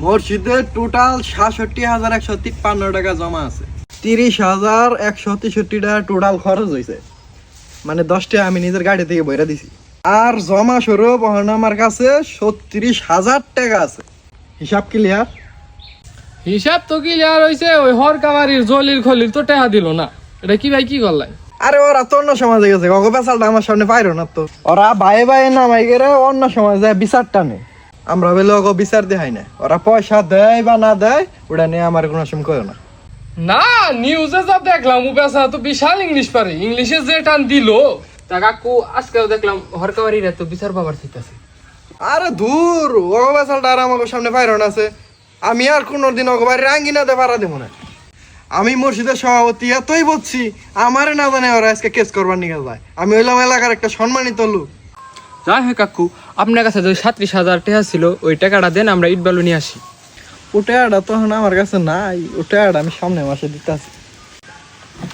মসজিদে টোটাল ৬৭,১৫৩ টাকা জমা আছে। ৩০,১৬৩ টাকা টোটাল খরচ হয়েছে, মানে 10টা আমি নিজের গাড়ি থেকে বইরা দিছি। আর জমা স্বরূপ আমার কাছে ৩৬,০০০ টাকা আছে। হিসাব ক্লিয়ার? হিসাব তো ক্লিয়ার হইছে, ওই হর কামারির জলির খলির তো টাকা দিল না। এটা কি ভাই কি করলাই? আরে ওরা তো অন্য সমাজে গেছে, গগ পেশালটা আমার সামনে পাইরো না তো। ওরা বায়ে বায়ে নামাই গেলে অন্য সমাজে বিচার টানে, আমরা বলে ওকে বিচার দেখাই না। ওরা পয়সা দেয় বা না দেয় ওটা নিয়ে আমার কোনো সময় করো না। না, নিউজে যা দেখলাম ও বেচা তো বিশাল ইংলিশ পারে, ইংলিশে যে টান দিল তা কাকু আজকেও দেখলাম হর কামারিরা তো বিচার পাবার চাইতেছে। আরে দূর, ও বেসালটা আর আমাকে সামনে পাইরন আছে। আমি আর কোনোদিন ওকে বাড়ি রাঙ্গিনাতে পারা দেবো না। আমি মসজিদের সভাপতি, এতই বলছি আমারে না জানে ওরা আজকে কেস করবার নিয়ে যায়। আমি হইলাম এলাকার একটা সম্মানিত লোক। যাই হোক কাকু, আপনার কাছে যে ৩৭,০০০ টাকা ছিল ওই টাকাটা দেন, আমরা ইট বালু নিয়ে আসি। ও টাকাটা তখন আমার কাছে নাই, ও টাকাটা আমি সামনে মাসে দিতে আছি।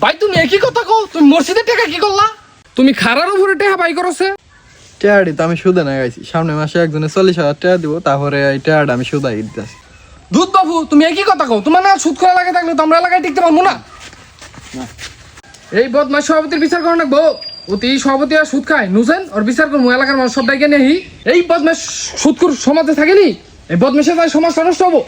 ভাই তুমি একই কথা কও, তুমি মসজিদের টাকা কি করলা? তুমি খারার উপরে টাকা বাই করছে। টাকাটি তো আমি সুদে না গাইছি, সামনে মাসে একজনে ৪০,০০০ টাকা দিব, তারপরে এই টাকাটা আমি সুদাই দিতে আছি। দুধ বাবু তুমি একই কথা কও, তোমার না সুদ করা লাগে থাকলে তো আমরা এলাকায় টিকতে পারবো না। এই বদমাস সভাপতির বিচার করে রাখবো। অতি সভাপতি আর সুদ খায় নুছেন, ওর বিচার করবো এলাকার মানুষ সব ডাইকে নেই। এই বদমাস সুদকুর সমাজে থাকেনি, এই বদমাসের সমাজ নষ্ট হবো।